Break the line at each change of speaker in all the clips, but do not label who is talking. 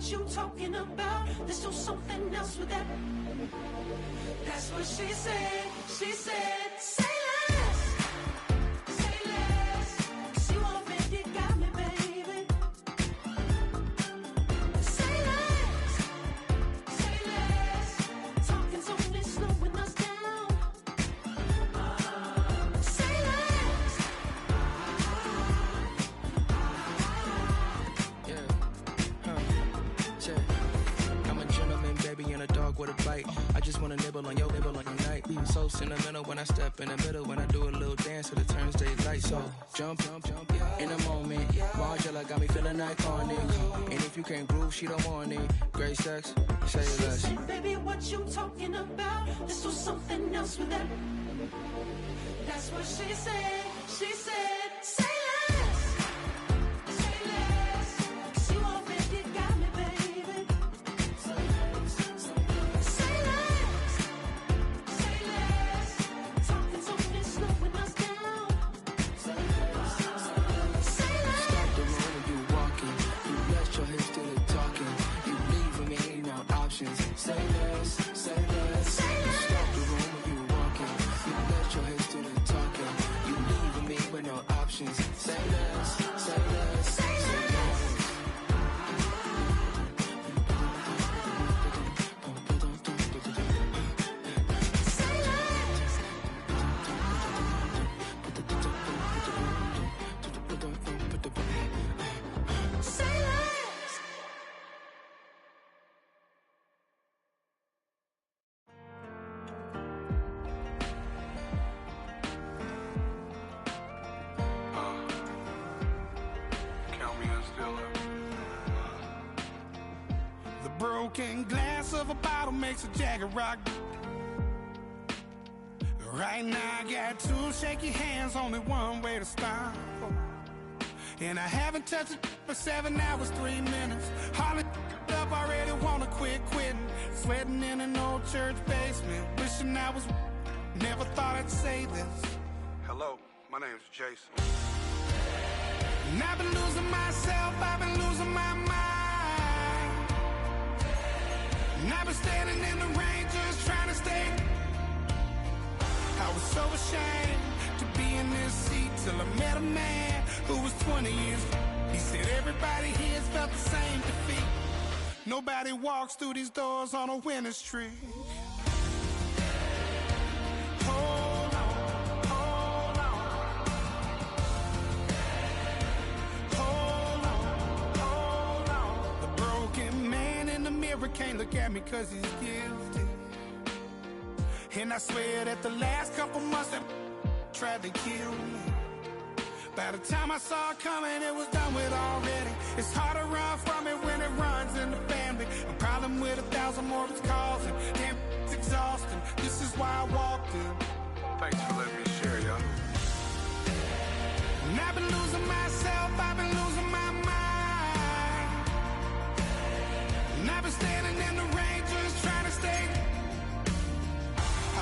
what you talking about. Let's do something else with that. That's what she said. She said, say less. Say less. 'Cause you already got me, baby. Say less. Say less. Talking's only slowing us down. Say less.
I'm a gentleman, baby, and a dog with a bite. I just wanna nibble on your night. So sentimental when I step in the middle. When I do a little dance, till it turns daylight. So jump, in a moment. Margella got me feeling iconic. And if you can't groove, she don't want it. Great sex, say less.
She said, baby, what you talking about? Let's do something else with that. That's what she said. She said, say less. Say less. 'Cause you already got me, baby. Say less. Say less. Talking's only slowing us down. Say less.
Stop the room when you walking. You let your hips do the talking. You leaving me no options. Say less, say less. Stop the room when you walking. You let your hips do the talking. You leaving me with no options. Say less, say less, say less.
Say less.
Count me in still up.
The broken glass of a bottle makes a Jagger rock. Right now I got two shaky hands, only one way to stop. And I haven't touched it for 7 hours, 3 minutes. Hardly up, already wanna quit quitting. Sweating in an old church basement, wishing I was. Never thought I'd say this.
Hello, my name's Jason.
And I've been losing myself, I've been losing my mind. And I've been standing in the rain just trying to stay. I was so ashamed to be in this seat till I met a man who was 20 years. He said everybody here's felt the same defeat. Nobody walks through these doors on a winning streak. Hold on, hold on. Hold on, hold on. The broken man in the mirror can't look at me 'cause he's guilty. And I swear that the last couple months that tried to kill me. By the time I saw it coming, it was done with already. It's hard to run from it when it runs in the family. A problem with 1,000 more it's causing. Damn, it's exhausting. This is why I walked in.
Thanks for letting me share, y'all.
And I've been losing myself, I've been losing my mind. And I've been standing in the rain just trying to stay.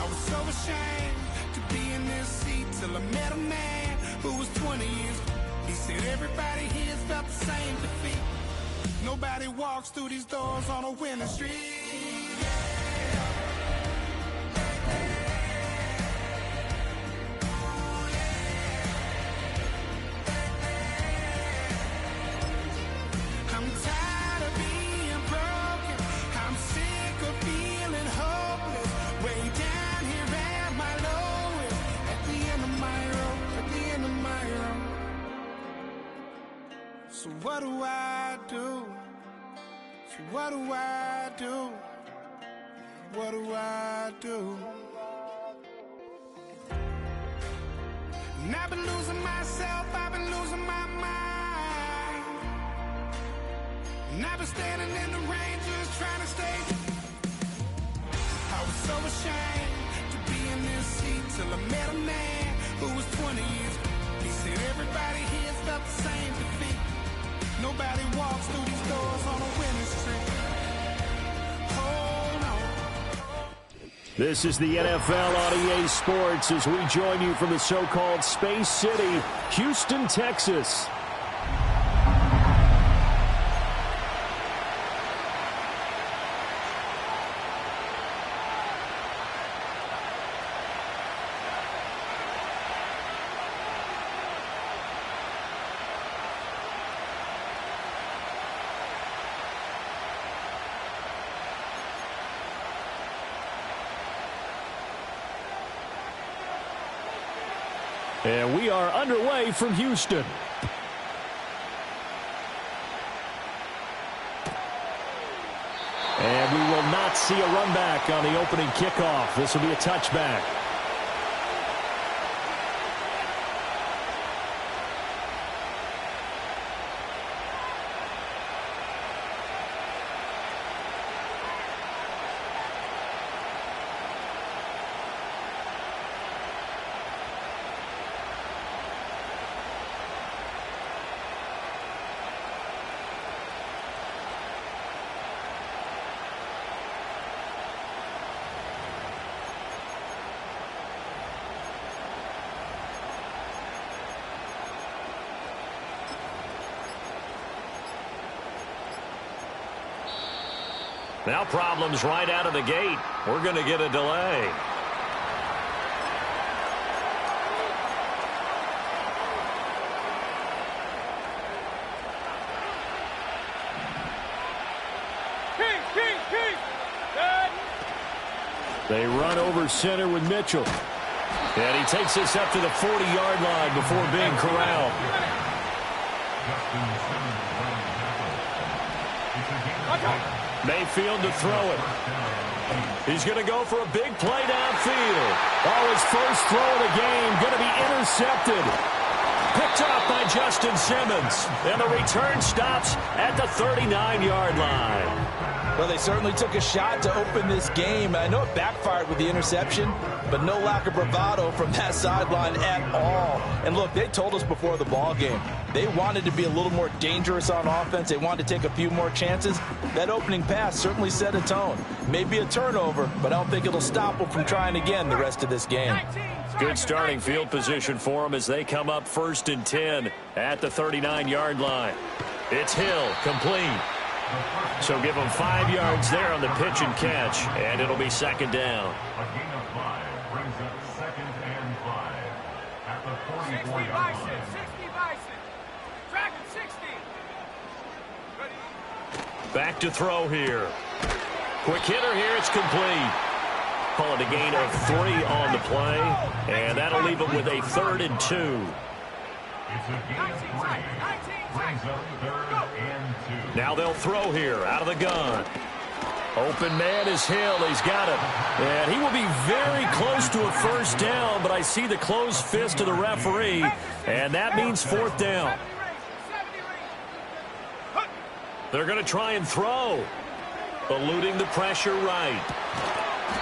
I was so ashamed to be in this seat till I met a man who was 20 years. He said everybody here's felt the same defeat. Nobody walks through these doors on a winning streak. I'm tired of being broken. I'm sick of feeling hopeless. Way down here at my lowest. At the end of my rope, at the end of my rope. So what do I do? So what do I do? What do I do? And I've been losing myself, I've been losing my mind. And I've been standing in the rain just trying to stay. I was so ashamed to be in this seat till I met a man who was 20 years. He said everybody here's felt the same defeat. Nobody walks through these doors on a winning streak. Hold on.
This is the NFL on EA Sports as we join you from the so-called Space City, Houston, Texas. And we are underway from Houston. And we will not see a run back on the opening kickoff. This will be a touchback. Now problems right out of the gate. We're going to get a delay. They run over center with Mitchell. And he takes this up to the 40-yard line before being corralled. Mayfield to throw it. He's going to go for a big play downfield. Oh, his first throw of the game going to be intercepted. Picked up by Justin Simmons. And the return stops at the 39-yard line.
Well, they certainly took a shot to open this game. I know it backfired with the interception, but no lack of bravado from that sideline at all. And look, they told us before the ball game, they wanted to be a little more dangerous on offense. They wanted to take a few more chances. That opening pass certainly set a tone. Maybe a turnover, but I don't think it'll stop them from trying again the rest of this game.
Good starting field position for them as they come up 1st and 10 at the 39-yard line. It's Hill, complete. So give them 5 yards there on the pitch and catch, and it'll be 2nd down.
A gain of 5 brings up 2nd and 5 at the 44-yard line.
60 Bison. Track it, 60.
Back to throw here. Quick hitter here, it's complete. Call it a gain of 3 on the play, and that'll leave them with a 3rd and 2.
It's a gain of 3. Brings up 3rd and 2.
Now they'll throw here out of the gun. Open man is Hill. He's got it. And he will be very close to a 1st down, but I see the closed fist of the referee, and that means 4th down. They're going to try and throw. Eluding the pressure right.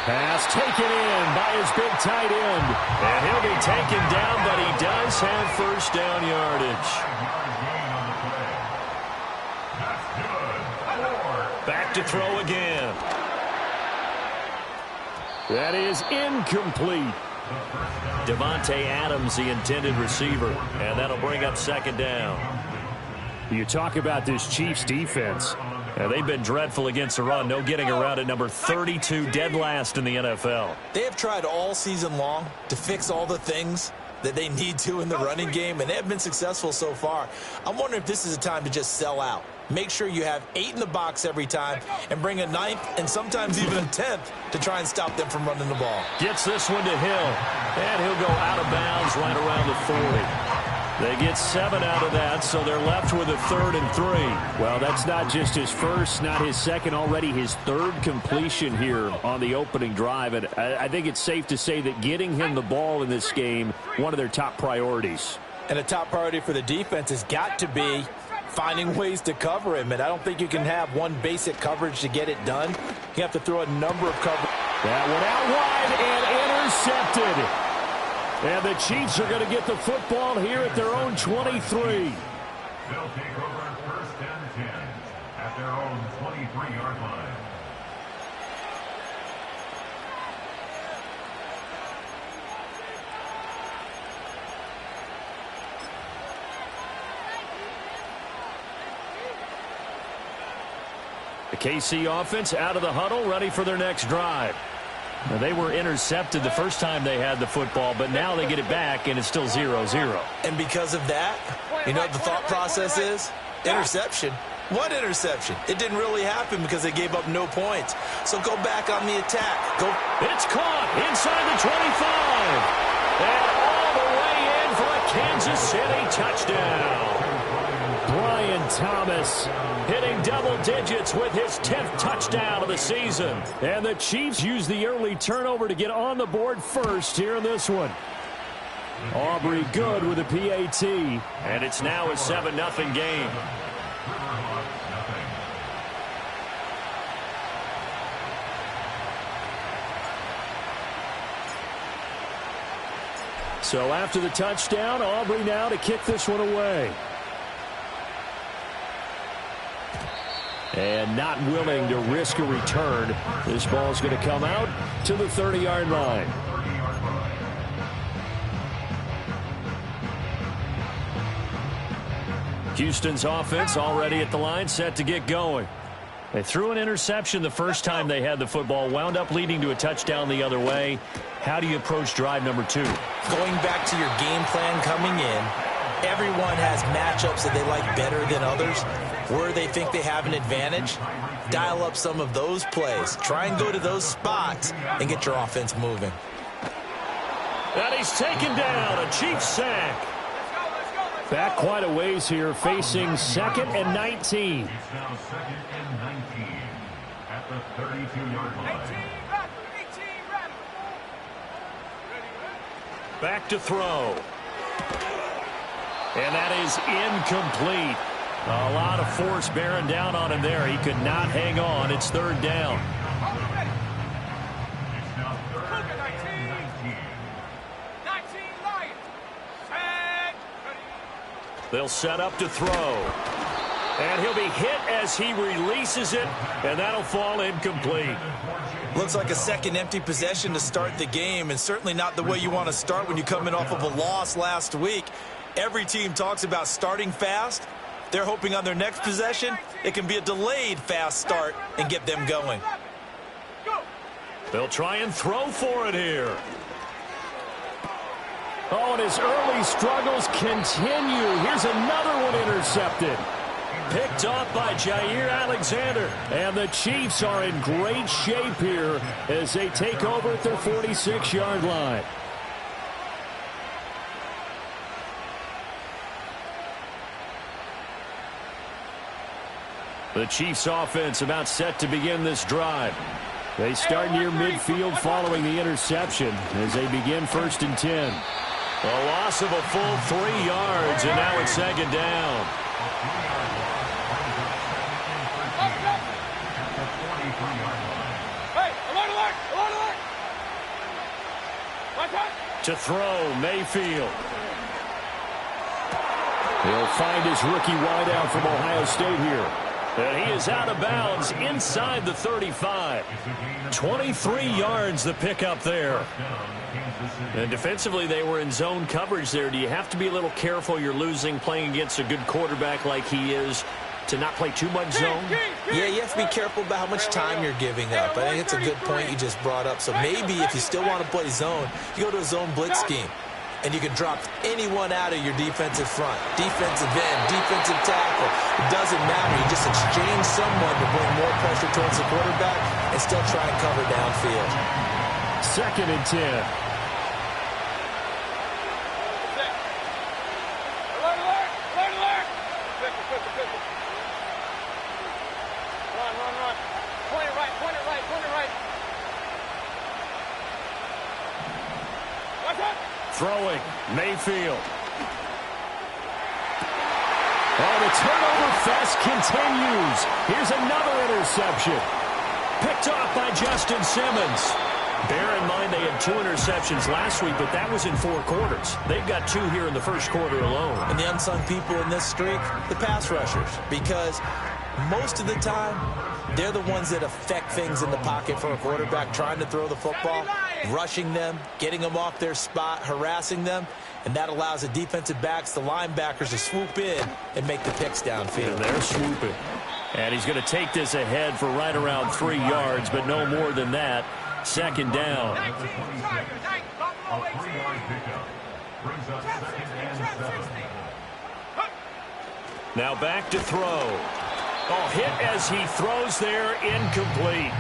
Pass taken in by his big tight end. And he'll be taken down, but he does have 1st down yardage. Back to throw again. That is incomplete. Devontae Adams, the intended receiver. And that'll bring up 2nd down. You talk about this Chiefs defense. They've been dreadful against the run. No getting around at number 32, dead last in the NFL.
They have tried all season long to fix all the things that they need to in the running game, and they have been successful so far. I'm wondering if this is a time to just sell out. Make sure you have 8 in the box every time and bring a 9th and sometimes even a 10th to try and stop them from running the ball.
Gets this one to Hill, and he'll go out of bounds right around the 40. They get 7 out of that, so they're left with a 3rd and 3. Well, that's not just his first, not his second, already his 3rd completion here on the opening drive. And I think it's safe to say that getting him the ball in this game, one of their top priorities.
And a top priority for the defense has got to be finding ways to cover him. And I don't think you can have one basic coverage to get it done. You have to throw a number of coverage.
That one out wide and intercepted. And the Chiefs are going to get the football here at their own 23.
They'll take over 1st and 10 at their own 23-yard line.
The KC offense out of the huddle, ready for their next drive. Now, they were intercepted the first time they had the football, but now they get it back, and it's still 0-0.
And because of that, you know what the thought process is? Interception. What interception? It didn't really happen because they gave up no points. So go back on the attack. Go.
It's caught inside the 25. And all the way in Kansas City touchdown. Brian Thomas hitting double digits with his 10th touchdown of the season. And the Chiefs use the early turnover to get on the board first here in this one. Aubrey good with a PAT. And it's now a 7-0 game. So after the touchdown, Aubrey now to kick this one away. And not willing to risk a return. This ball's going to come out to the 30-yard line. Houston's offense already at the line, set to get going. They threw an interception the first time they had the football, wound up leading to a touchdown the other way. How do you approach drive number 2?
Going back to your game plan coming in, everyone has matchups that they like better than others. Where they think they have an advantage, dial up some of those plays. Try and go to those spots and get your offense moving.
And he's taken down, a Chiefs sack. Back quite a ways here, facing 2nd and 19.
It's now 2nd and 19 at the 32-yard line.
Back to throw. And that is incomplete. A lot of force bearing down on him there. He could not hang on. It's 3rd down.
It's now 3rd and 19.
They'll set up to throw. And he'll be hit as he releases it, and that'll fall incomplete.
Looks like a second empty possession to start the game, and certainly not the way you want to start when you come in off of a loss last week. Every team talks about starting fast. They're hoping on their next possession, it can be a delayed fast start and get them going.
They'll try and throw for it here. Oh, and his early struggles continue. Here's another one intercepted. Picked off by Jair Alexander. And the Chiefs are in great shape here as they take over at their 46-yard line. The Chiefs offense about set to begin this drive. They start near midfield following the interception as they begin 1st and 10. A loss of a full 3 yards, and now it's 2nd down. To throw, Mayfield. He'll find his rookie wideout from Ohio State here. And he is out of bounds inside the 35. 23 yards the pickup there. And defensively, they were in zone coverage there. Do you have to be a little careful? You're losing playing against a good quarterback like he is to not play too much zone?
Yeah, you have to be careful about how much time you're giving up. I think it's a good point you just brought up. So maybe if you still want to play zone, you go to a zone blitz scheme. And you can drop anyone out of your defensive front. Defensive end, defensive tackle. It doesn't matter. You just exchange someone to bring more pressure towards the quarterback and still try and cover downfield.
2nd and 10. Throwing, Mayfield. Oh, the turnover fest continues. Here's another interception. Picked off by Justin Simmons. Bear in mind they had 2 interceptions last week, but that was in 4 quarters. They've got 2 here in the 1st quarter alone.
And the unsung people in this streak, the pass rushers, because most of the time, they're the ones that affect things in the pocket for a quarterback, trying to throw the football, rushing them, getting them off their spot, harassing them, and that allows the defensive backs, the linebackers, to swoop in and make the picks downfield.
And they're swooping. And he's going to take this ahead for right around 3 yards, but no more than that. 2nd down.
A 3-yard pickup brings up 2nd and 7.
Now back to throw. Oh, hit as he throws there, incomplete.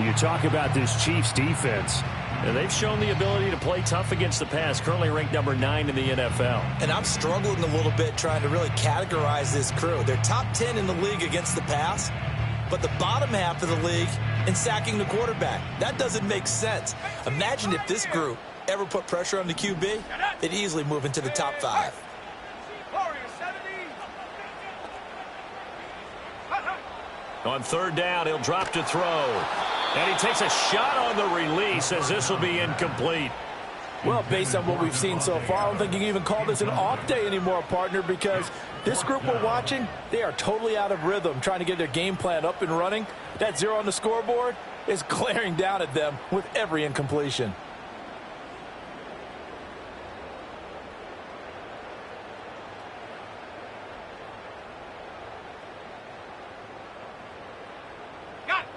You talk about this Chiefs defense. And they've shown the ability to play tough against the pass, currently ranked number 9 in the NFL.
And I'm struggling a little bit trying to really categorize this crew. They're top 10 in the league against the pass, but the bottom half of the league in sacking the quarterback. That doesn't make sense. Imagine if this group ever put pressure on the QB, they'd easily move into the top 5.
On third down, he'll drop to throw. And he takes a shot on the release as this will be incomplete.
Well, based on what we've seen so far, I don't think you can even call this an off day anymore, partner, because this group we're watching, they are totally out of rhythm, trying to get their game plan up and running. That 0 on the scoreboard is glaring down at them with every incompletion.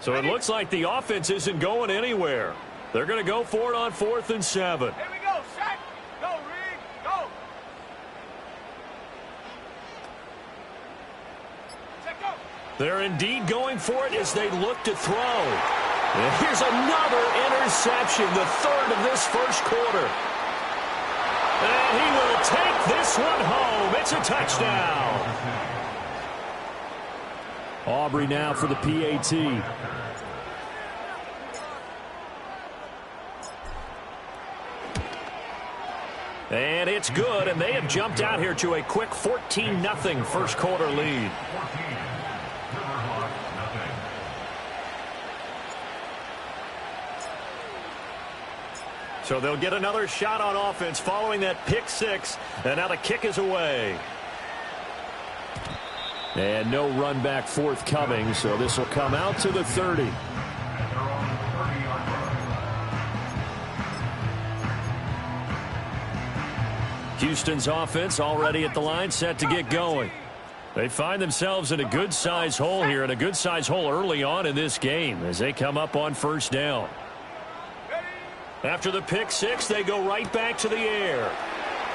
So it looks like the offense isn't going anywhere. They're going to go for it on 4th and 7.
Here we go, Shaq. Go, Reed. Go. Check go.
They're indeed going for it as they look to throw. And here's another interception, the 3rd of this first quarter. And he will take this one home. It's a touchdown. Aubrey now for the PAT. And it's good, and they have jumped out here to a quick 14-0 first quarter lead. So they'll get another shot on offense following that pick 6, and now the kick is away. And no run back forthcoming, so this will come out to the 30. Houston's offense already at the line, set to get going. They find themselves in a good-sized hole here, and a good-sized hole early on in this game as they come up on first down. After the pick 6, they go right back to the air.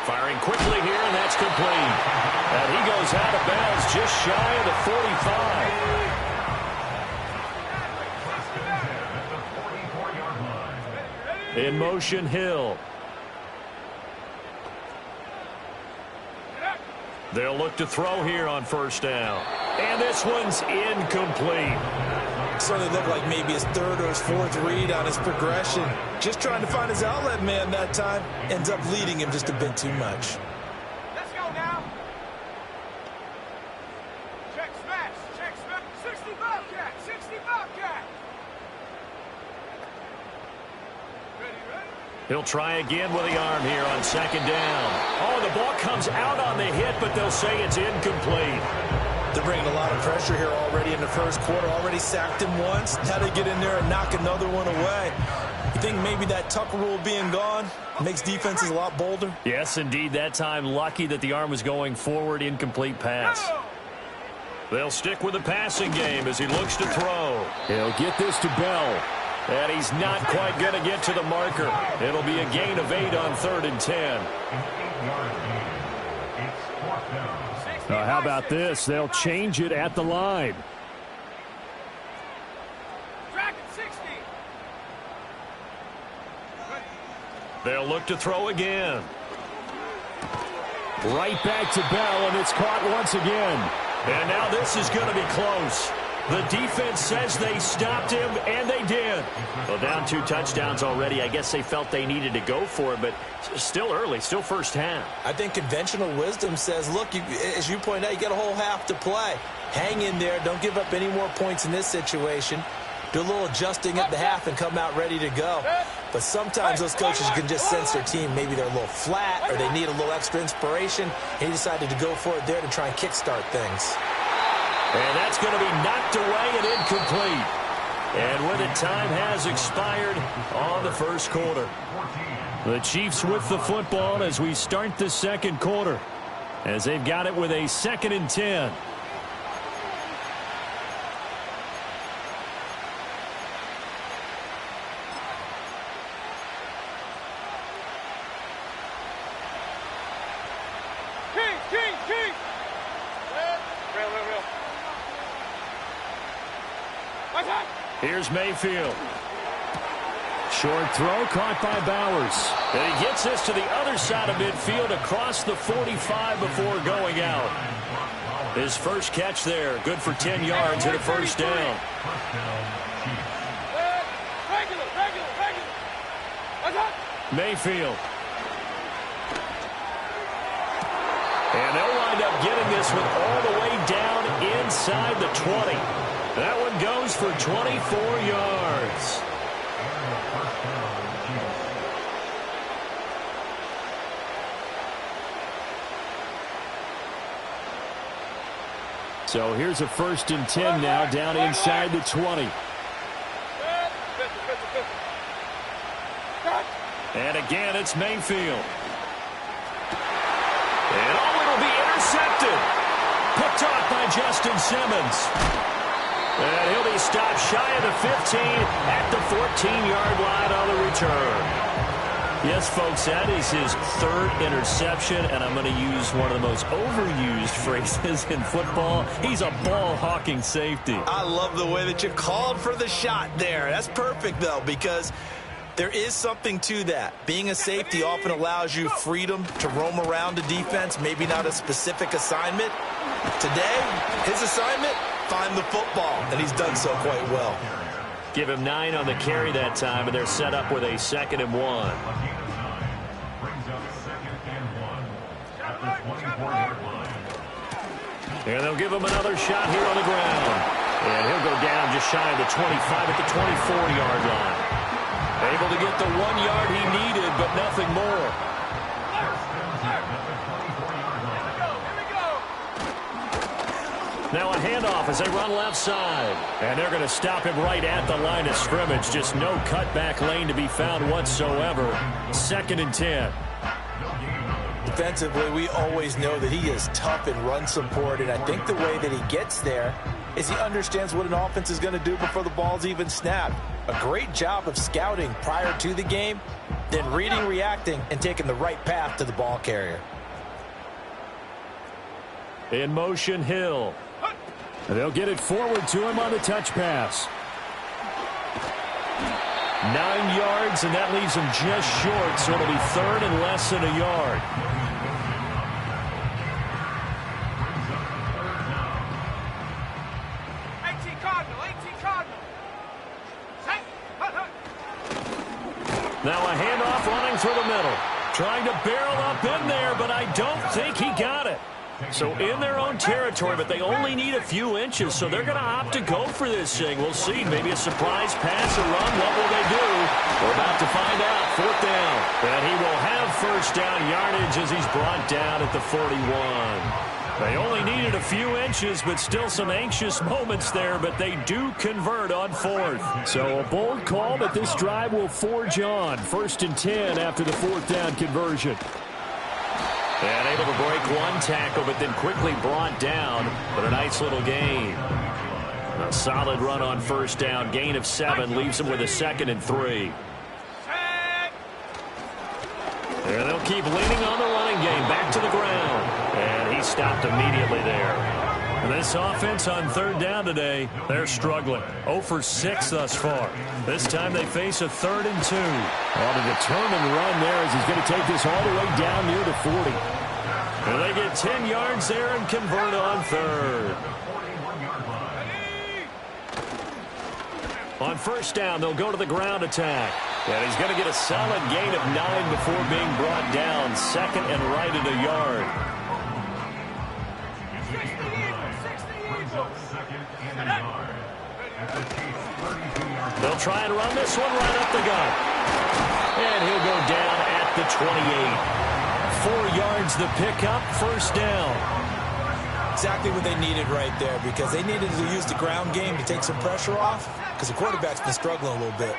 Firing quickly here, and that's complete. And he goes out of bounds just shy of the 45. In motion, Hill. They'll look to throw here on first down. And this one's incomplete.
Certainly looked like maybe his 3rd or his 4th read on his progression. Just trying to find his outlet man that time. Ends up leading him just a bit too much.
Let's go now. Check smash. Check smash. 60 Bobcat. 60 Bobcat. Ready, ready?
He'll try again with the arm here on 2nd down. Oh, the ball comes out on the hit, but they'll say it's incomplete.
They're bringing a lot of pressure here already in the first quarter. Already sacked him once. Now they get in there and knock another one away. You think maybe that Tucker rule being gone makes defenses a lot bolder?
Yes, indeed. That time lucky that the arm was going forward. Incomplete pass. They'll stick with the passing game as he looks to throw. He'll get this to Bell. And he's not quite going to get to the marker. It'll be a gain of 8 on 3rd and 10. Now, how about this? They'll change it at the line.
Dragon 60.
They'll look to throw again. Right back to Bell, and it's caught once again. And now this is going to be close. The defense says they stopped him, and they did. Well, down 2 touchdowns already. I guess they felt they needed to go for it, but still early, still first half.
I think conventional wisdom says, look, as you point out, you got a whole half to play. Hang in there. Don't give up any more points in this situation. Do a little adjusting at the half and come out ready to go. But sometimes those coaches can just sense their team. Maybe they're a little flat or they need a little extra inspiration. He decided to go for it there to try and kickstart things.
And that's going to be knocked away and incomplete. And with it, time has expired on the first quarter. The Chiefs with the football as we start the second quarter, as they've got it with a 2nd and 10.
King. Real.
Here's Mayfield. Short throw caught by Bowers. And he gets this to the other side of midfield across the 45 before going out. His first catch there, good for 10 yards and a first down. Mayfield. And they'll wind up getting this one all the way down inside the 20. That one goes for 24 yards. So here's a 1st and 10 now down inside the 20. And again, it's Mayfield. And it'll be intercepted. Picked off by Justin Simmons. And he'll be stopped shy of the 15 at the 14-yard line on the return. Yes, folks, that is his 3rd interception, and I'm going to use one of the most overused phrases in football. He's a ball-hawking safety.
I love the way that you called for the shot there. That's perfect, though, because there is something to that. Being a safety often allows you freedom to roam around the defense, maybe not a specific assignment. Today, his assignment, find the football, and he's done so quite well.
Give him 9 on the carry that time, and they're set up with a 2nd and 1. And they'll give him another shot here on the ground. And he'll go down just shy of the 25 at the 24-yard line. Able to get the 1 yard he needed, but nothing more. Now a handoff as they run left side. And they're going to stop him right at the line of scrimmage. Just no cutback lane to be found whatsoever. 2nd and 10.
Defensively, we always know that he is tough in run support, and I think the way that he gets there is he understands what an offense is going to do before the ball's even snapped. A great job of scouting prior to the game, then reading, reacting, and taking the right path to the ball carrier.
In motion, Hill. They'll get it forward to him on the touch pass. 9 yards, and that leaves him just short, so it'll be 3rd and less than a yard. Now a handoff running through the middle. Trying to barrel up in there, but I don't think he got it. So in their own territory, but they only need a few inches, so they're going to opt to go for this thing. We'll see. Maybe a surprise pass or run. What will they do? We're about to find out. 4th down. And he will have 1st down yardage as he's brought down at the 41. They only needed a few inches, but still some anxious moments there, but they do convert on 4th. So a bold call, but this drive will forge on. 1st and 10 after the 4th down conversion. And able to break one tackle, but then quickly brought down. But a nice little gain. A solid run on 1st down. Gain of 7 leaves him with a 2nd and 3. And they'll keep leaning on the running game. Back to the ground. And he stopped immediately there. And this offense on 3rd down today, they're struggling. 0 for 6 thus far. This time they face a 3rd and 2. On a determined run there as he's going to take this all the way down near the 40. And they get 10 yards there and convert on 3rd. On 1st down, they'll go to the ground attack. And he's going to get a solid gain of 9 before being brought down. 2nd and right at a yard. They'll try and run this one right up the gut. And he'll go down at the 28. 4 yards the pickup, 1st down.
Exactly what they needed right there, because they needed to use the ground game to take some pressure off, because the quarterback's been struggling a little bit.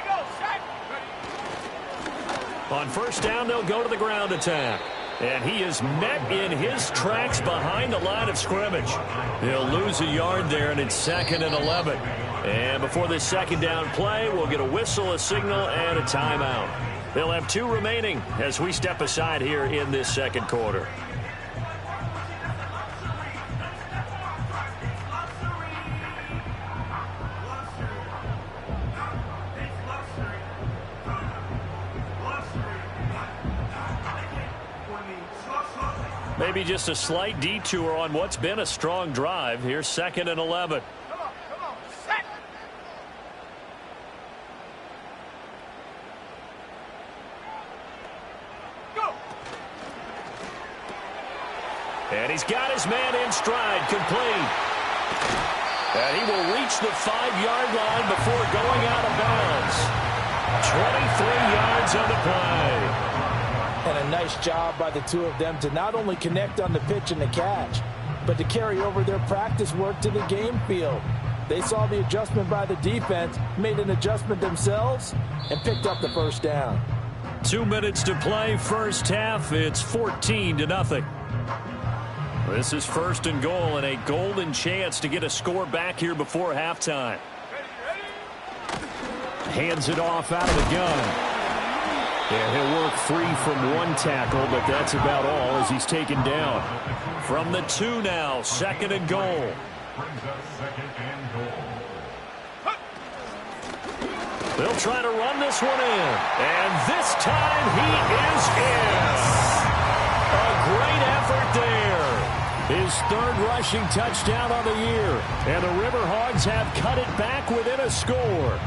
On 1st down, they'll go to the ground attack. And he is met in his tracks behind the line of scrimmage. He'll lose a yard there, and it's 2nd and 11. And before this 2nd down play, we'll get a whistle, a signal, and a timeout. They'll have 2 remaining as we step aside here in this 2nd quarter. maybe just a slight detour on what's been a strong drive. Here's 2nd and 11.
Come on, set. Go.
And he's got his man in stride, complete. And he will reach the 5-yard line before going out of bounds. 23 yards on the play.
And a nice job by the two of them to not only connect on the pitch and the catch, but to carry over their practice work to the game field. They saw the adjustment by the defense, made an adjustment themselves, and picked up the first down.
2 minutes to play, first half. It's 14-0. This is 1st and goal and a golden chance to get a score back here before halftime. Hands it off out of the gun. And he'll work free from one tackle, but that's about all as he's taken down. From the 2 now, 2nd and goal.
Brings up 2nd and goal.
They'll try to run this one in. And this time he is in. A great effort there. His 3rd rushing touchdown on the year. And the Riverhogs have cut it back within a score.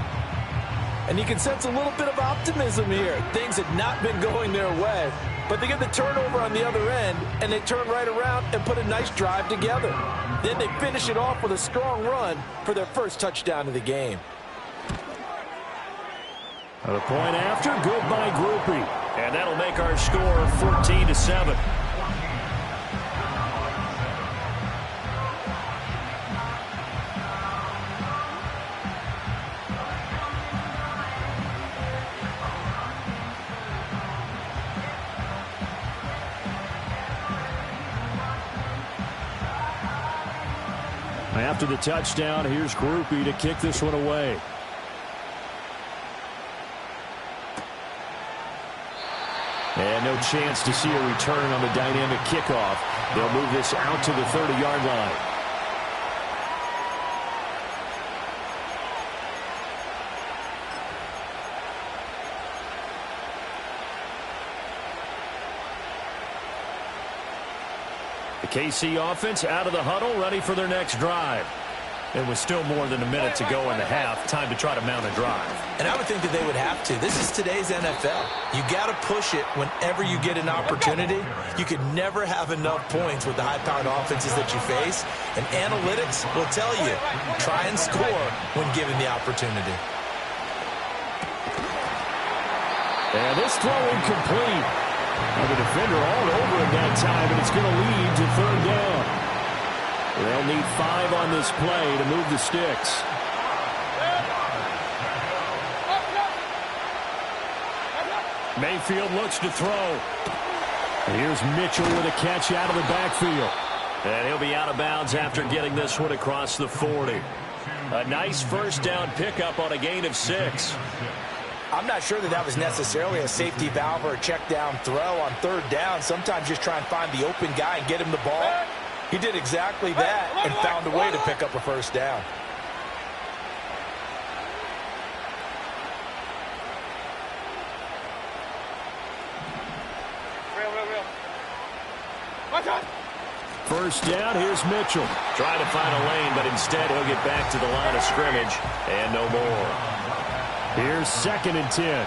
And you can sense a little bit of optimism here. Things had not been going their way, but they get the turnover on the other end, and they turn right around and put a nice drive together. Then they finish it off with a strong run for their first touchdown of the game.
The point after, good by Groupie. And that'll make our score 14-7. After the touchdown, here's Groupie to kick this one away. And no chance to see a return on the dynamic kickoff. They'll move this out to the 30-yard line. The KC offense out of the huddle, ready for their next drive. And with still more than a minute to go in the half, time to try to mount a drive.
And I would think that they would have to. This is today's NFL. You got to push it whenever you get an opportunity. You could never have enough points with the high-powered offenses that you face. And analytics will tell you, try and score when given the opportunity.
And this throw incomplete. And the defender all over it that time, and it's going to lead to 3rd down. They'll need 5 on this play to move the sticks. Mayfield looks to throw. And here's Mitchell with a catch out of the backfield. And he'll be out of bounds after getting this one across the 40. A nice first down pickup on a gain of 6.
I'm not sure that that was necessarily a safety valve or a check down throw on 3rd down. Sometimes just try and find the open guy and get him the ball. He did exactly that and found a way to pick up a first down.
Real.
First down, here's Mitchell. Trying to find a lane, but instead he'll get back to the line of scrimmage and no more. Here's 2nd and 10.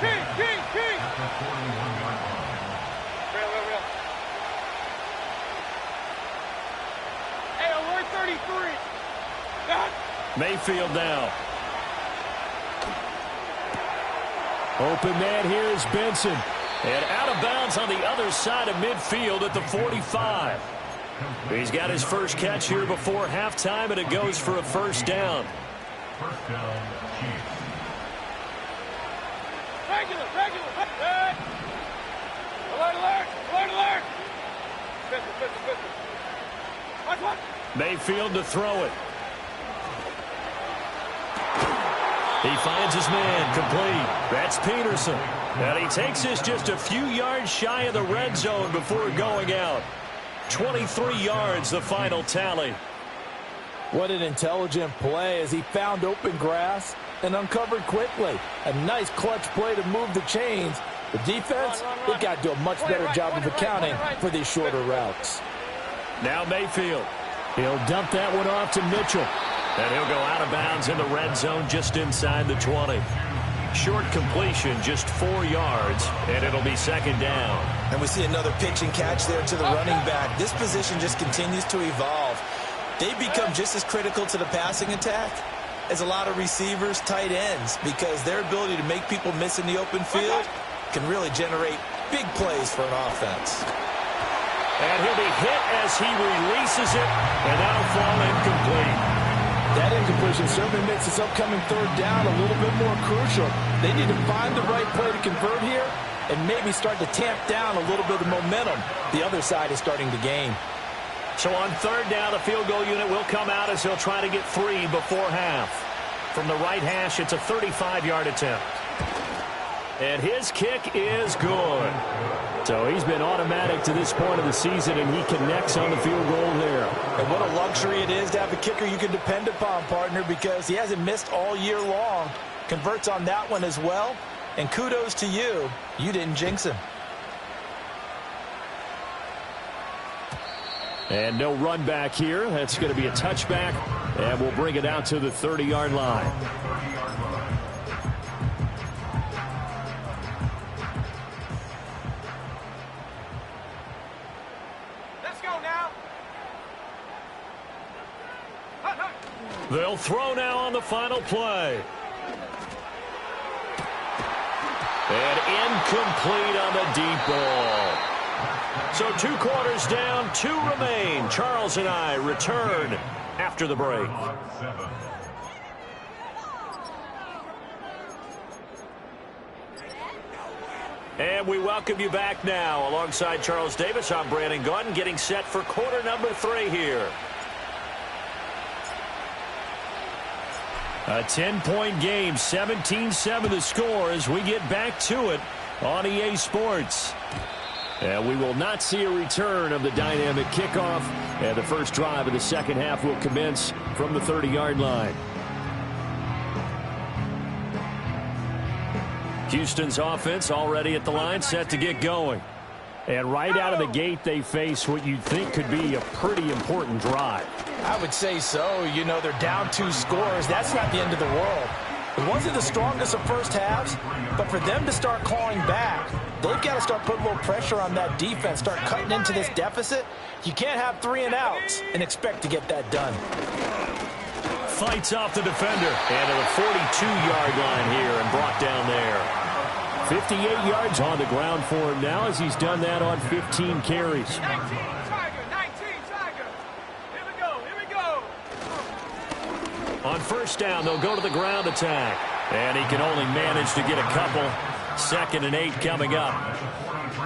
Real. Hey, alert 33.
Mayfield now. Open man here is Benson. And out of bounds on the other side of midfield at the 45. He's got his first catch here before halftime, and it goes for a first down.
First down, Chiefs.
Regular. Hey. Alert. Pistol. Watch.
Mayfield to throw it. He finds his man, complete. That's Peterson. And he takes this just a few yards shy of the red zone before going out. 23 yards, the final tally.
What an intelligent play as he found open grass and uncovered quickly. A nice clutch play to move the chains The defense, they've got to do a much better job of accounting for these shorter routes.
Now Mayfield. He'll dump that one off to Mitchell. And he'll go out of bounds in the red zone just inside the 20. Short completion, just 4 yards, and it'll be second down.
And we see another pitch and catch there to the running back. This position just continues to evolve. They become just as critical to the passing attack as a lot of receivers, tight ends, because their ability to make people miss in the open field can really generate big plays for an offense.
And he'll be hit as he releases it, and that'll fall incomplete.
That incompletion certainly makes this upcoming third down a little bit more crucial. They need to find the right play to convert here and maybe start to tamp down a little bit of momentum the other side is starting to gain.
So on third down, the field goal unit will come out as he'll try to get 3 before half. From the right hash, it's a 35-yard attempt. And his kick is good. So he's been automatic to this point of the season, and he connects on the field goal there.
And what a luxury it is to have a kicker you can depend upon, partner, because he hasn't missed all year long. Converts on that one as well. And kudos to you. You didn't jinx him.
And no run back here. That's going to be a touchback, and we'll bring it out to the 30-yard line. They'll throw now on the final play. And incomplete on the deep ball. So 2 quarters down, 2 remain. Charles and I return after the break. And we welcome you back now. Alongside Charles Davis, I'm Brandon Gaudin, getting set for quarter number 3 here. A 10-point game, 17-7 the score as we get back to it on EA Sports. And we will not see a return of the dynamic kickoff. And the first drive of the second half will commence from the 30-yard line. Houston's offense already at the line, set to get going. And right out of the gate, they face what you'd think could be a pretty important drive.
I would say so. You know, they're down 2 scores. That's not the end of the world. It wasn't the strongest of first halves, but for them to start clawing back, they've got to start putting a little pressure on that defense, start cutting into this deficit. You can't have 3 and outs and expect to get that done.
Fights off the defender. And to the 42-yard line here and brought down there. 58 yards on the ground for him now as he's done that on 15 carries.
19, Tiger. Here we go.
On first down, they'll go to the ground attack. And he can only manage to get a couple. 2nd and 8 coming up.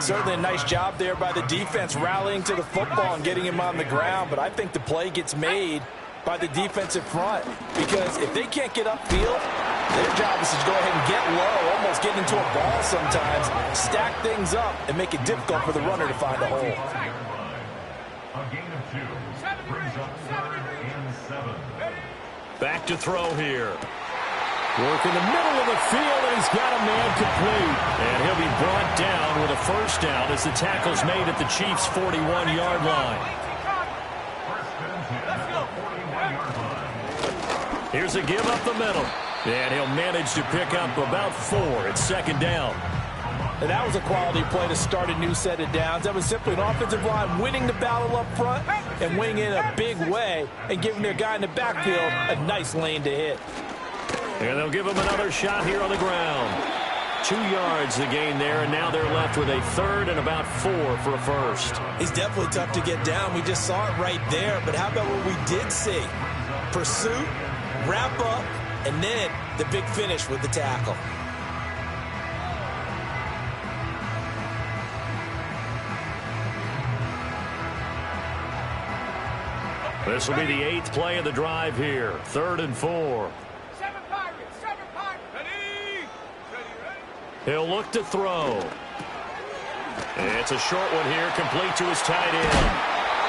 Certainly a nice job there by the defense rallying to the football and getting him on the ground. But I think the play gets made by the defensive front. Because if they can't get upfield, their job is to go ahead and get low, almost get into a ball sometimes, stack things up, and make it difficult for the runner to find a hole.
A gain of 2 brings up 3rd and 7.
Back to throw here. Work in the middle of the field, and he's got a man complete. And he'll be brought down with a first down as the tackle's made at the Chiefs' 41-yard line. Here's a give up the middle. And he'll manage to pick up about 4 at 2nd down.
And that was a quality play to start a new set of downs. That was simply an offensive line winning the battle up front and winning in a big way and giving their guy in the backfield a nice lane to hit.
And they'll give him another shot here on the ground. 2 yards the gain there, and now they're left with a 3rd and about 4 for a first.
He's definitely tough to get down. We just saw it right there. But how about what we did see? Pursuit, wrap up, and then the big finish with the tackle.
This will be the 8th play of the drive here. 3rd and 4.
7 Pirates. Ready?
He'll look to throw. It's a short one here, complete to his tight end.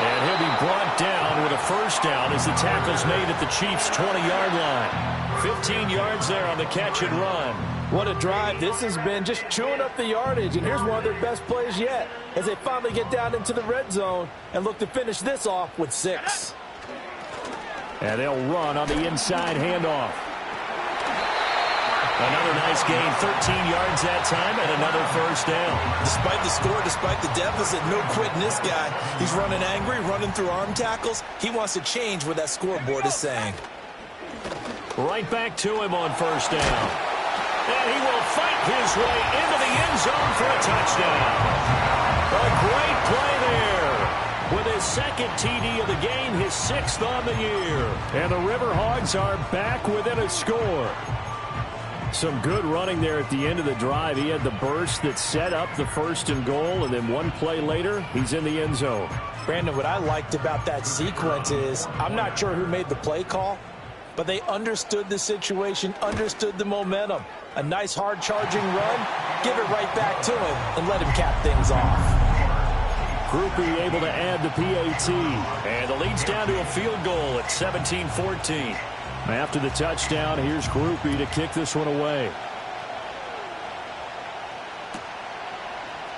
And he'll be brought down with a first down as the tackle's made at the Chiefs' 20-yard line. 15 yards there on the catch and run.
What a drive this has been, just chewing up the yardage, and here's one of their best plays yet as they finally get down into the red zone and look to finish this off with 6.
And they'll run on the inside handoff. Another nice gain, 13 yards that time, and another first down.
Despite the score, despite the deficit, no quitting this guy. He's running angry, running through arm tackles. He wants to change what that scoreboard is saying.
Right back to him on first down. And he will fight his way into the end zone for a touchdown. A great play there. With his second TD of the game, his 6th on the year. And the Riverhogs are back within a score. Some good running there at the end of the drive. He had the burst that set up the 1st and goal, and then one play later, he's in the end zone.
Brandon, what I liked about that sequence is, I'm not sure who made the play call, but they understood the situation, understood the momentum. A nice hard charging run, give it right back to him, and let him cap things off.
Groupie able to add the PAT. And the lead's down to a field goal at 17-14. After the touchdown, here's Groupie to kick this one away.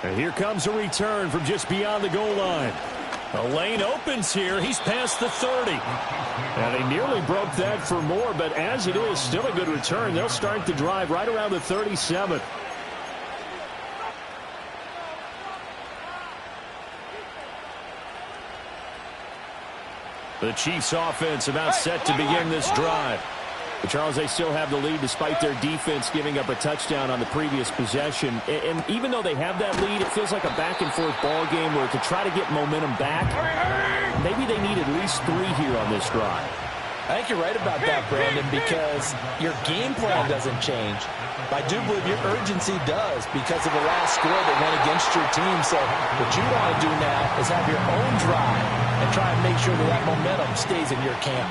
And here comes a return from just beyond the goal line. The lane opens here. He's past the 30. And he nearly broke that for more, but as it is, still a good return. They'll start the drive right around the 37. The Chiefs offense about set to begin this drive. But Charles, they still have the lead despite their defense giving up a touchdown on the previous possession. And even though they have that lead, it feels like a back-and-forth ball game where to try to get momentum back, maybe they need at least 3 here on this drive.
I think you're right about that, Brandon, because your game plan doesn't change. But I do believe your urgency does because of the last score that went against your team. So what you want to do now is have your own drive and try and make sure that that momentum stays in your camp.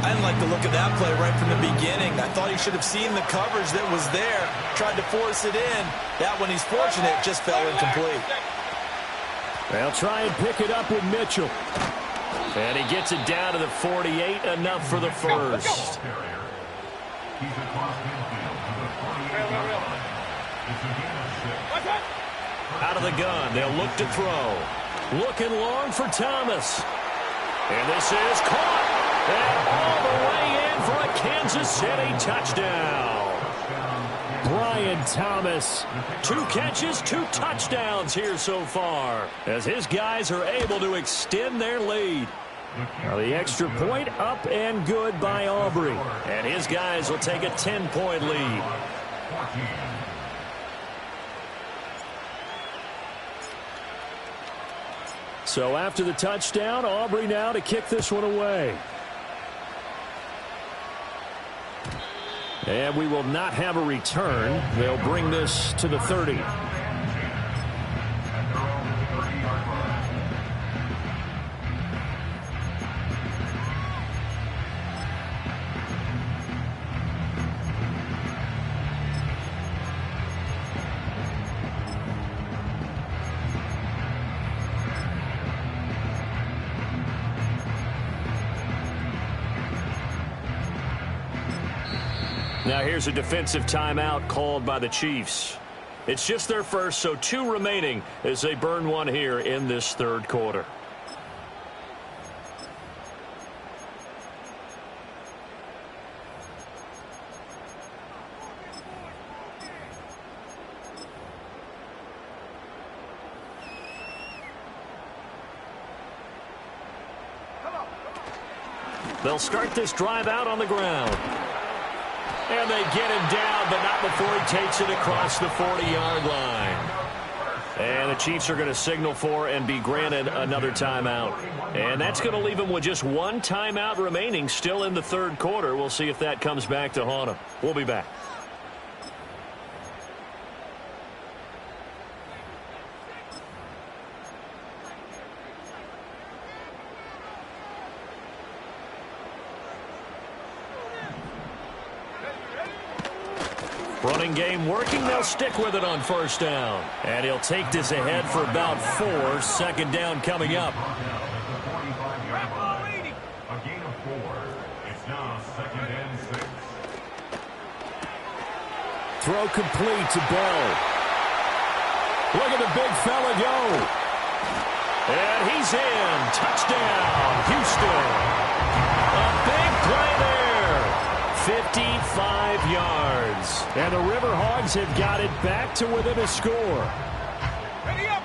I didn't like the look of that play right from the beginning. I thought he should have seen the coverage that was there, tried to force it in. That one, he's fortunate, just fell incomplete.
They'll try and pick it up with Mitchell. And he gets it down to the 48, enough for the first. Out of the gun, they'll look to throw. Looking long for Thomas. And this is caught. And all the way in for a Kansas City touchdown. Brian Thomas, 2 catches, 2 touchdowns here so far, as his guys are able to extend their lead. Now the extra point up and good by Aubrey. And his guys will take a 10-point lead. So after the touchdown, Aubrey now to kick this one away. And we will not have a return. They'll bring this to the 30. Now here's a defensive timeout called by the Chiefs. It's just their first, so 2 remaining as they burn one here in this 3rd quarter. They'll start this drive out on the ground. And they get him down, but not before he takes it across the 40-yard line. And the Chiefs are going to signal for and be granted another timeout. And that's going to leave them with just 1 timeout remaining still in the 3rd quarter. We'll see if that comes back to haunt them. We'll be back. Running game working. They'll stick with it on first down. And he'll take this ahead for about 4. 2nd down coming up.
A gain of 4. It's now 2nd and 6.
Throw complete to Bell. Look at the big fella go. And he's in. Touchdown, Houston. A big play there. 55 yards. And the Riverhogs have got it back to within a score.
Ready up.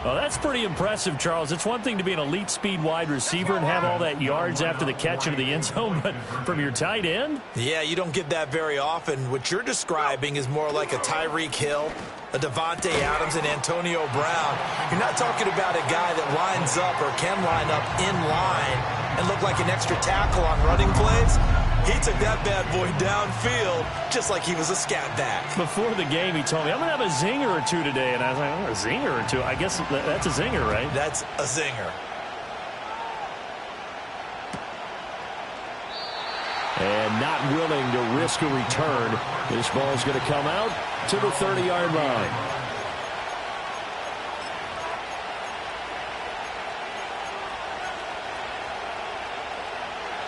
Well, that's pretty impressive, Charles. It's one thing to be an elite speed wide receiver and have all that yards after the catch into the end zone, but from your tight end?
Yeah, you don't get that very often. What you're describing is more like a Tyreek Hill, a Devontae Adams, and Antonio Brown. You're not talking about a guy that lines up or can line up in line and look like an extra tackle on running plays. He took that bad boy downfield just like he was a scat back.
Before the game, he told me, I'm going to have a zinger or two today. And I was like, oh, a zinger or two? I guess that's a zinger, right?
That's a zinger.
And not willing to risk a return. This ball's going to come out to the 30-yard line.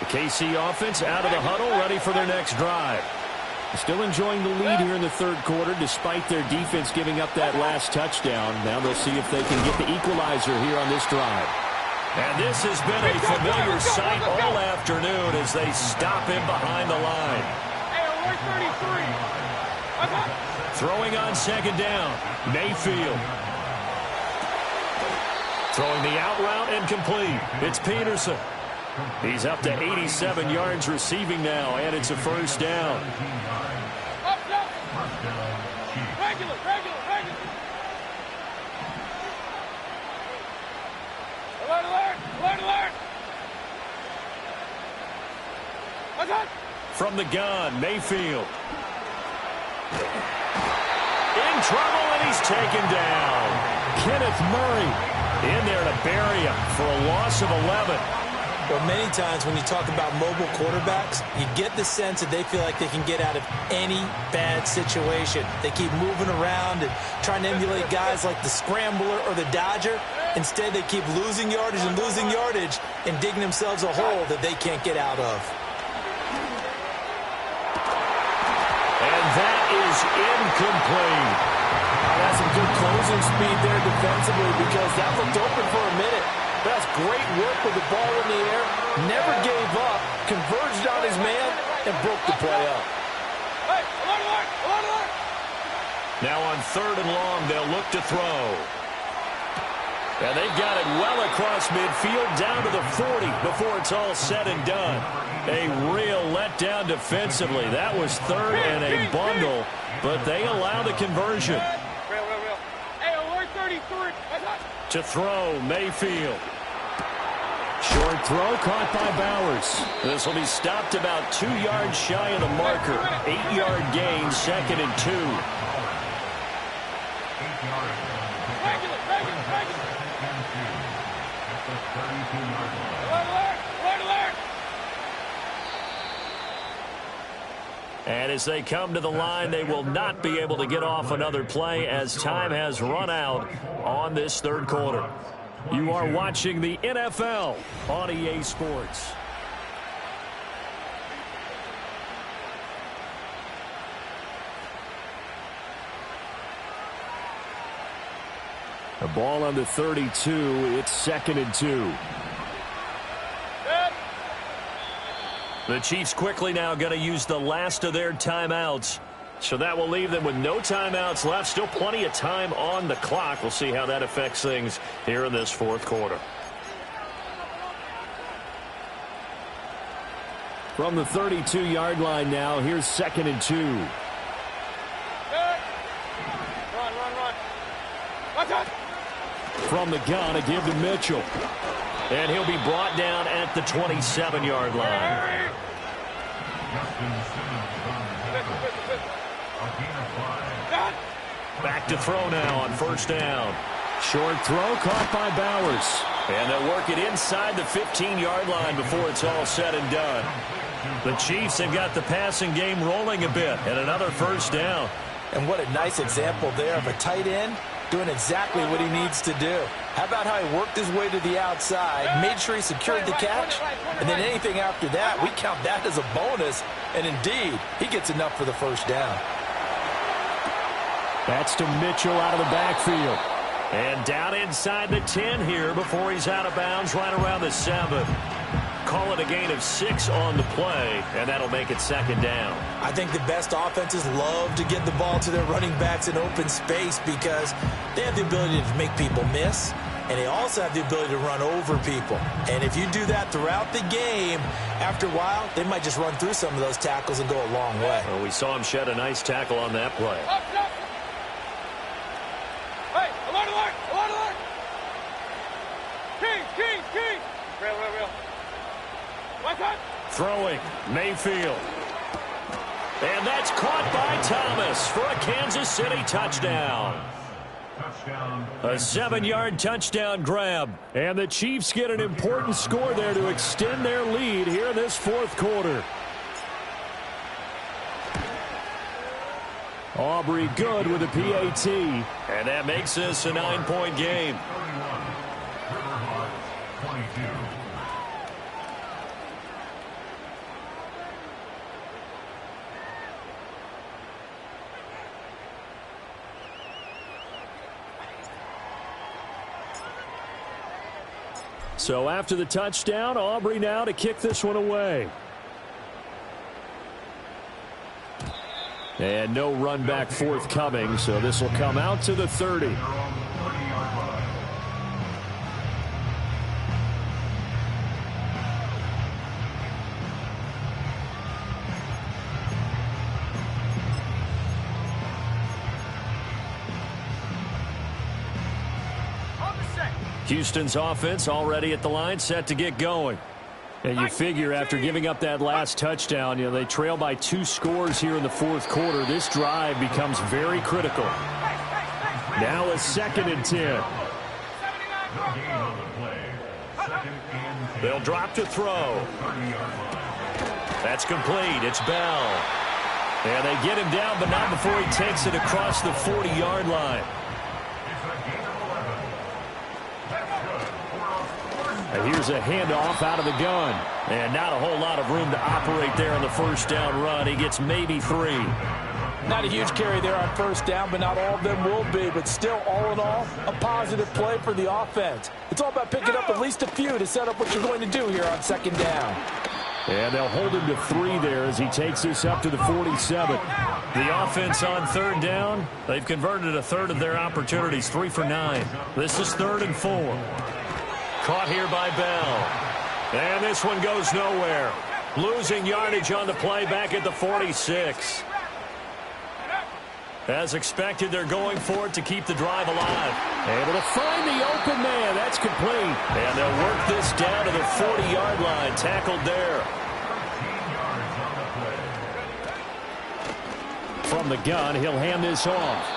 The KC offense out of the huddle, ready for their next drive. Still enjoying the lead here in the third quarter, despite their defense giving up that last touchdown. Now they'll see if they can get the equalizer here on this drive. And this has been a familiar sight all afternoon as they stop him behind the line.
Hey, 33.
Throwing on second down, Mayfield. Throwing the out route and complete. It's Peterson. He's up to 87 yards receiving now, and it's a first down.
Up. Regular. Alert.
From the gun, Mayfield. In trouble, and he's taken down. Kenneth Murray in there to bury him for a loss of 11.
Well, many times when you talk about mobile quarterbacks, you get the sense that they feel like they can get out of any bad situation. They keep moving around and trying to emulate guys like the scrambler or the dodger. Instead, they keep losing yardage and digging themselves a hole that they can't get out of.
And that is incomplete.
That's some good closing speed there defensively because that looked open for a minute. That's great work with the ball in the air. Never gave up, converged on his man, and broke the play up.
Hey, alert.
Now on third and long, they'll look to throw. And they've got it well across midfield, down to the 40 before it's all said and done. A real letdown defensively. That was third and a bundle, but they allow the conversion.
Real. Hey, alert 33.
To throw, Mayfield. Short throw caught by Bowers. This will be stopped about 2 yards shy of the marker. 8-yard gain, second and 2.
Regular. Alert.
And as they come to the line, they will not be able to get off another play as time has run out on this third quarter. You are watching the NFL on EA Sports. The ball on the 32. It's second and 2. The Chiefs quickly now going to use the last of their timeouts. So that will leave them with no timeouts left. Still plenty of time on the clock. We'll see how that affects things here in this fourth quarter. From the 32-yard line now, here's second and 2.
Run.
From the gun, a give to Mitchell. And he'll be brought down at the 27-yard line. Back to throw now on first down. Short throw caught by Bowers. And they'll work it inside the 15-yard line before it's all said and done. The Chiefs have got the passing game rolling a bit, and another first down.
And what a nice example there of a tight end
doing exactly what he needs to do. How about how he worked his way to the outside, made sure he secured the catch, and then anything after that, we count that as a bonus, and indeed, he gets enough for the first down.
That's to Mitchell out of the backfield. And down inside the 10 here before he's out of bounds right around the 7. Call it a gain of 6 on the play, and that'll make it second down.
I think the best offenses love to get the ball to their running backs in open space because they have the ability to make people miss, and they also have the ability to run over people. And if you do that throughout the game, after a while, they might just run through some of those tackles and go a long way.
Well, we saw him shed a nice tackle on that play.
Hey, alert, alert, alert, alert! King! Real. What's up?
Throwing, Mayfield. And that's caught by Thomas for a Kansas City touchdown. A 7-yard touchdown grab. And the Chiefs get an important score there to extend their lead here in this fourth quarter. Aubrey good with a PAT. And that makes this a 9-point game. So after the touchdown, Aubrey now to kick this one away. And no run back forthcoming, so this will come out to the 30. Houston's offense already at the line, set to get going. And you figure after giving up that last touchdown, they trail by 2 scores here in the fourth quarter. This drive becomes very critical. Now a 2nd and 10. They'll drop to throw. That's complete. It's Bell. And they get him down, but not before he takes it across the 40-yard line. Here's a handoff out of the gun. And not a whole lot of room to operate there on the first down run. He gets maybe 3.
Not a huge carry there on first down, but not all of them will be. But still, all in all, a positive play for the offense. It's all about picking up at least a few to set up what you're going to do here on second down.
And they'll hold him to 3 there as he takes this up to the 47. The offense on third down, they've converted a third of their opportunities, 3 for 9. This is 3rd and 4. Caught here by Bell. And this one goes nowhere. Losing yardage on the play back at the 46. As expected, they're going for it to keep the drive alive. Able to find the open man. That's complete. And they'll work this down to the 40-yard line. Tackled there. From the gun, he'll hand this off.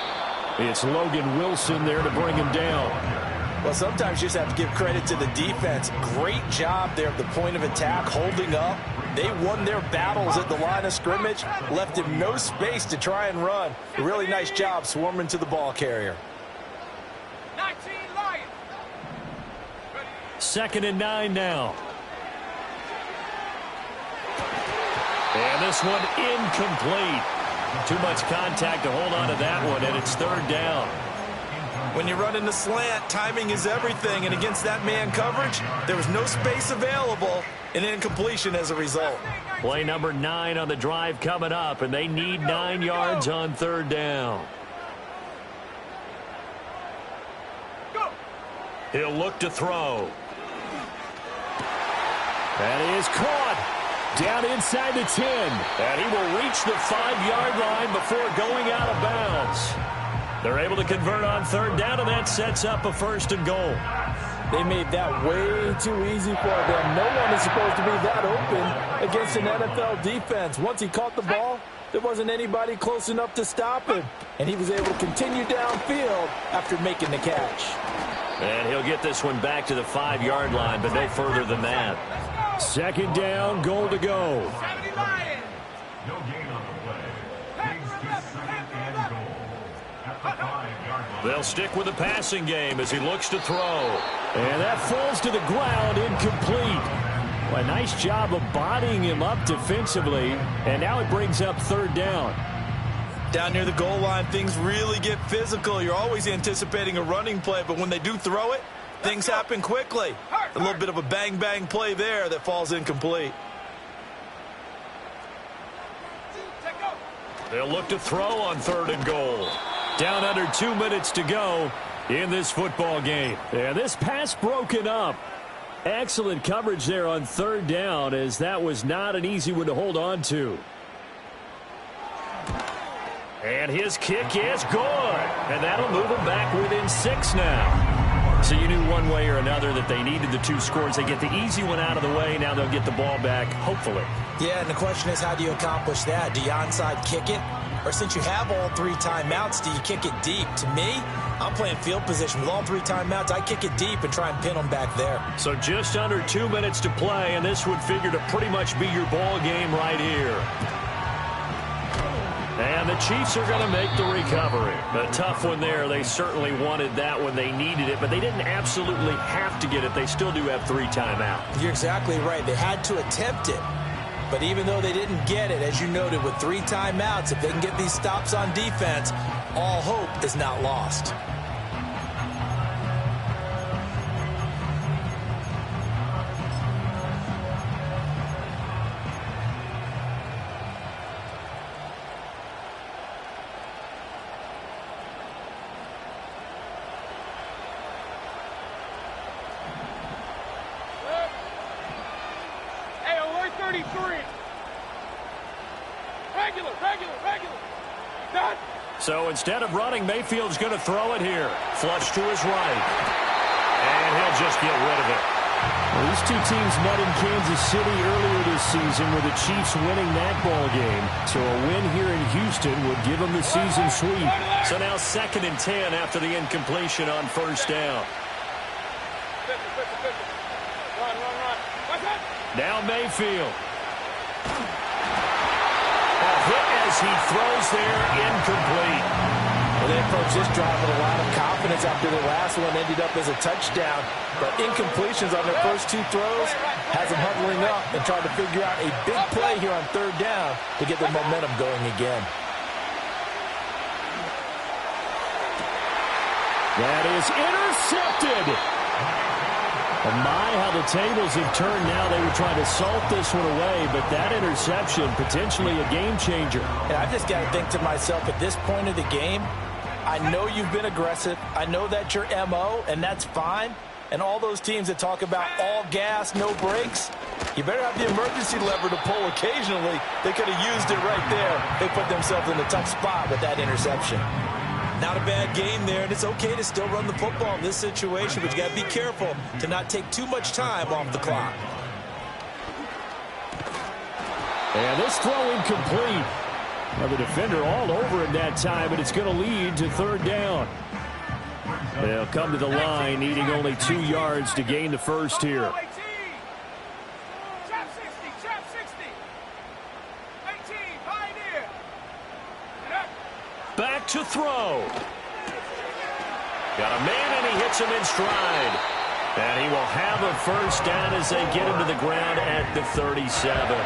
It's Logan Wilson there to bring him down.
Well, sometimes you just have to give credit to the defense. Great job there at the point of attack, holding up. They won their battles at the line of scrimmage, left him no space to try and run. A really nice job swarming to the ball carrier.
19 Lions.
2nd and 9 now. And this one incomplete. Too much contact to hold on to that one, and it's 3rd down.
When you run in the slant, timing is everything, and against that man coverage, there was no space available, and incompletion as a result.
Play number 9 on the drive coming up, and they need 9 yards on 3rd down. He'll look to throw. That is caught. Down inside the 10. And he will reach the 5-yard line before going out of bounds. They're able to convert on 3rd down, and that sets up a 1st and goal.
They made that way too easy for them. No one is supposed to be that open against an NFL defense. Once he caught the ball, there wasn't anybody close enough to stop him. And he was able to continue downfield after making the catch.
And he'll get this one back to the 5-yard line, but no further than that. 2nd down, goal to go. They'll stick with the passing game as he looks to throw. And that falls to the ground, incomplete. Well, a nice job of bodying him up defensively, and now it brings up third down.
Down near the goal line, things really get physical. You're always anticipating a running play, but when they do throw it, things happen quickly. A little bit of a bang-bang play there that falls incomplete.
They'll look to throw on third and goal. Down under 2 minutes to go in this football game. And this pass broken up. Excellent coverage there on third down, as that was not an easy one to hold on to. And his kick is good. And that'll move him back within 6 now. So you knew one way or another that they needed the 2 scores. They get the easy one out of the way. Now they'll get the ball back, hopefully.
Yeah, and the question is, how do you accomplish that? Do you onside kick it? Or since you have all 3 timeouts, do you kick it deep? To me, I'm playing field position. With all 3 timeouts, I kick it deep and try and pin them back there.
So just under 2 minutes to play, and this would figure to pretty much be your ball game right here. And the Chiefs are going to make the recovery. A tough one there. They certainly wanted that when they needed it, but they didn't absolutely have to get it. They still do have 3 timeouts.
You're exactly right. They had to attempt it. But even though they didn't get it, as you noted, with 3 timeouts, if they can get these stops on defense, all hope is not lost.
Hey, alert 33. Regular. Done.
So instead of running, Mayfield's going to throw it here. Flush to his right. And he'll just get rid of it. Well, these 2 teams met in Kansas City earlier this season, with the Chiefs winning that ball game. So a win here in Houston would give them the season sweep. So now 2nd and 10 after the incompletion on first down.
Run. What's that?
Now Mayfield. A hit as he throws there, incomplete.
Well, they approached this drive with a lot of confidence after the last one ended up as a touchdown. But incompletions on their first 2 throws has them huddling up and trying to figure out a big play here on third down to get their momentum going again.
That is intercepted. And my, how the tables have turned now. They were trying to salt this one away, but that interception, potentially a game changer.
And I just got to think to myself, at this point of the game, I know you've been aggressive. I know that's your MO, and that's fine. And all those teams that talk about all gas, no brakes, you better have the emergency lever to pull occasionally. They could have used it right there. They put themselves in a tough spot with that interception. Not a bad game there, and it's okay to still run the football in this situation, but you got to be careful to not take too much time off the clock.
And this throw incomplete. Well, the defender all over him that time, but it's going to lead to third down. They'll come to the line, needing only 2 yards to gain the first here.
Chap 60. 18, Pioneer.
Back to throw. Got a man, and he hits him in stride. And he will have a first down as they get him to the ground at the 37.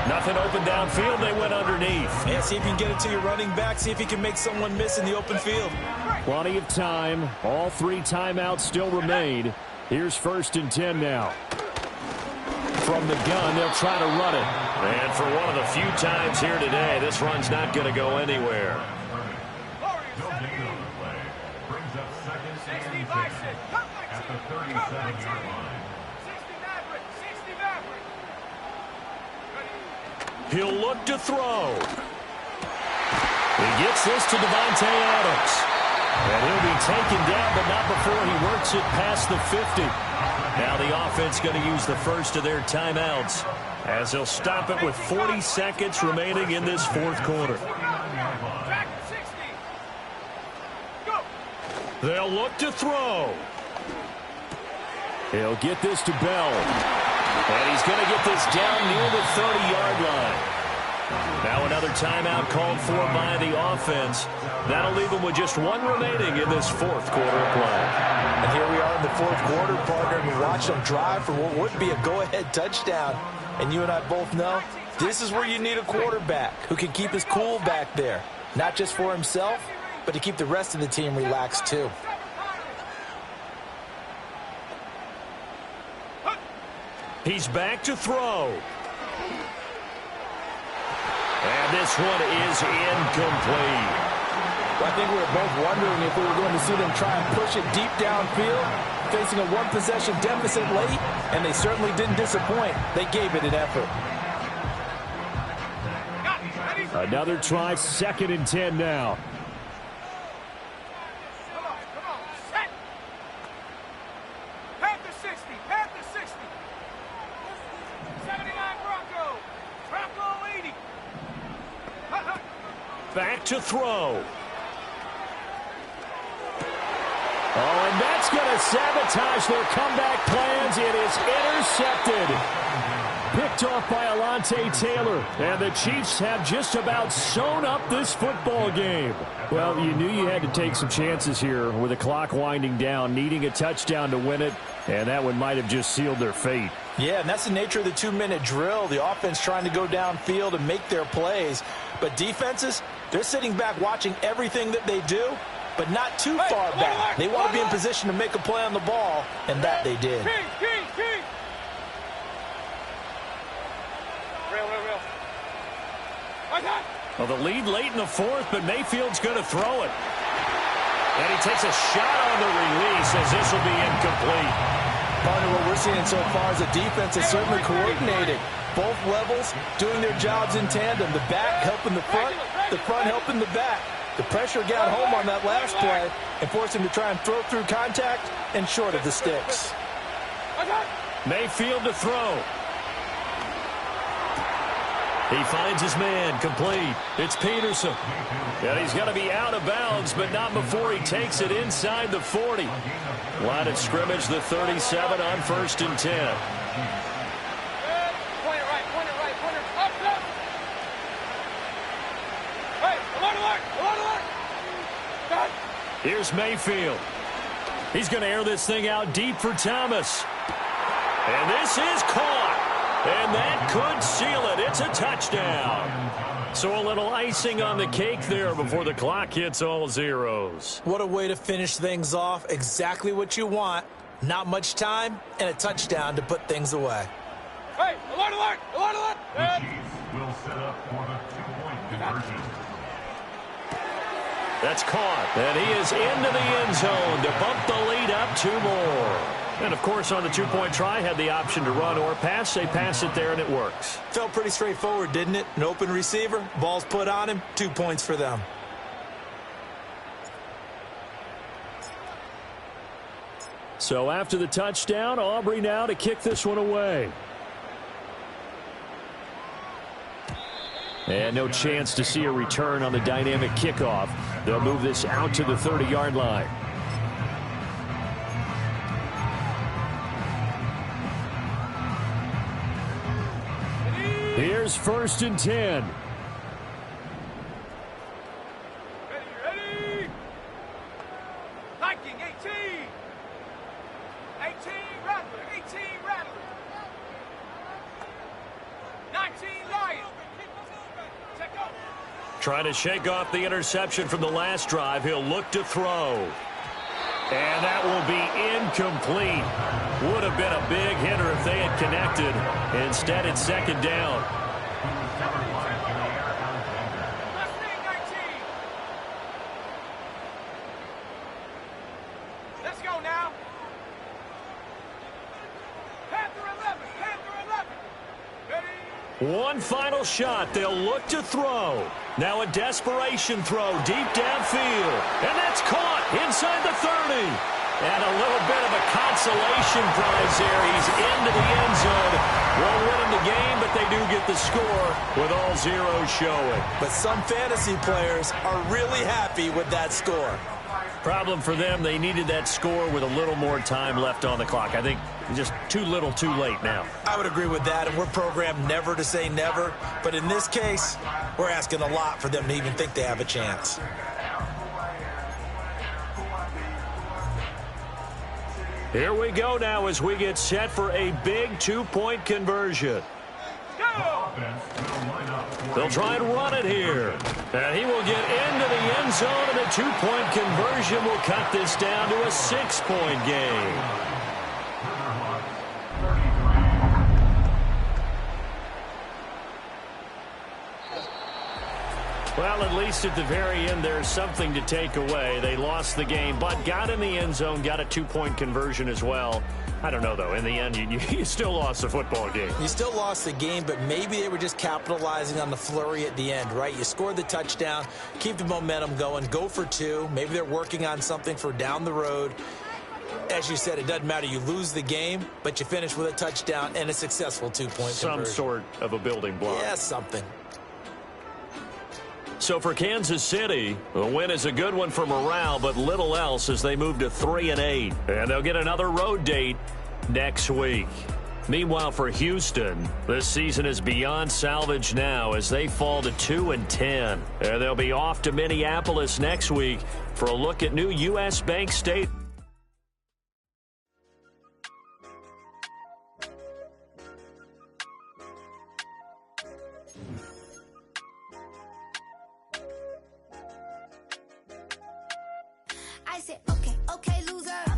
Nothing open downfield. They went underneath.
Yeah, see if you can get it to your running back. See if you can make someone miss in the open field.
Plenty of time. All 3 timeouts still remain. Here's 1st and 10 now. From the gun, they'll try to run it. And for one of the few times here today, this run's not going to go anywhere.
No gain on the play. Brings up 2nd and 10 at the 37-yard line.
60 Maverick.
He'll look to throw. He gets this to Davante Adams. And he'll be taken down, but not before he works it past the 50. Now the offense going to use the first of their timeouts, as they'll stop it with 40 seconds remaining in this 4th quarter. They'll look to throw. He'll get this to Bell. And he's going to get this down near the 30-yard line. Now another timeout called for by the offense. That'll leave them with just one remaining in this fourth quarter of play.
And here we are in the fourth quarter, partner, and watch them drive for what would be a go-ahead touchdown. And you and I both know this is where you need a quarterback who can keep his cool back there. Not just for himself, but to keep the rest of the team relaxed too.
He's back to throw. And this one is incomplete.
Well, I think we were both wondering if we were going to see them try and push it deep downfield, facing a one-possession deficit late, and they certainly didn't disappoint. They gave it an effort.
Another try, 2nd and 10 now.
Come on, set. Panther 60, Panther 60. 79 Bronco. Bronco 80.
Back to throw. Oh, and that's going to sabotage their comeback plans. It is intercepted. Picked off by Alontae Taylor. And the Chiefs have just about sewn up this football game. Well, you knew you had to take some chances here with the clock winding down, needing a touchdown to win it. And that one might have just sealed their fate.
Yeah, and that's the nature of the 2-minute drill. The offense trying to go downfield and make their plays. But defenses, they're sitting back watching everything that they do, but not too far back. They want to be in position to make a play on the ball, and that they did.
Real.
Well, the lead late in the fourth, but Mayfield's going to throw it. And he takes a shot on the release as this will be incomplete.
Partner, what we're seeing so far is the defense is certainly coordinated. Both levels doing their jobs in tandem. The back helping the front helping the back. The pressure got home on that last play and forced him to try and throw through contact and short of the sticks.
Mayfield to throw. He finds his man, complete. It's Peterson. And he's going to be out of bounds, but not before he takes it inside the 40. Line of scrimmage, the 37 on 1st and 10.
Point it right, up. Hey, alert. Got it.
Here's Mayfield. He's going to air this thing out deep for Thomas. And this is caught. And that could seal it. It's a touchdown. So a little icing on the cake there before the clock hits all zeros.
What a way to finish things off. Exactly what you want. Not much time and a touchdown to put things away.
Hey, alert.
The Chiefs will set up for the 2-point conversion.
That's caught. And he is into the end zone to bump the lead up 2 more. And, of course, on the 2-point try, had the option to run or pass. They pass it there, and it works.
Felt pretty straightforward, didn't it? An open receiver, ball's put on him, 2 points for them.
So after the touchdown, Aubrey now to kick this one away. And no chance to see a return on the dynamic kickoff. They'll move this out to the 30-yard line. Here's 1st and 10.
Ready. Viking 18. 18 Rattler. 19 Lion. Check up.
Trying to shake off the interception from the last drive. He'll look to throw. And that will be incomplete. Would have been a big hitter if they had connected. Instead, it's 2nd down.
Let's go now. Panther 11. Ready.
One final shot. They'll look to throw. Now a desperation throw deep downfield. And that's caught inside the 30. And a little bit of a consolation prize there. He's into the end zone. Won't win him the game, but they do get the score with all zeros showing.
But some fantasy players are really happy with that score.
Problem for them, they needed that score with a little more time left on the clock. I think just too little too late now.
I would agree with that, and we're programmed never to say never. But in this case, we're asking a lot for them to even think they have a chance.
Here we go now as we get set for a big two-point conversion. They'll try and run it here. And he will get into the end zone, and a two-point conversion will cut this down to a 6-point game. Well, at least at the very end, there's something to take away. They lost the game, but got in the end zone, got a two-point conversion as well. I don't know, though. In the end, you still lost the football game.
You still lost the game, but maybe they were just capitalizing on the flurry at the end, right? You scored the touchdown, keep the momentum going, go for two. Maybe they're working on something for down the road. As you said, it doesn't matter. You lose the game, but you finish with a touchdown and a successful two-point conversion.
Some sort of a building block.
Yeah, something.
So for Kansas City, the win is a good one for morale, but little else as they move to 3-8. And they'll get another road date next week. Meanwhile, for Houston, this season is beyond salvage now as they fall to 2-10. And they'll be off to Minneapolis next week for a look at new U.S. Bank Stadium.
I said, okay, okay, loser.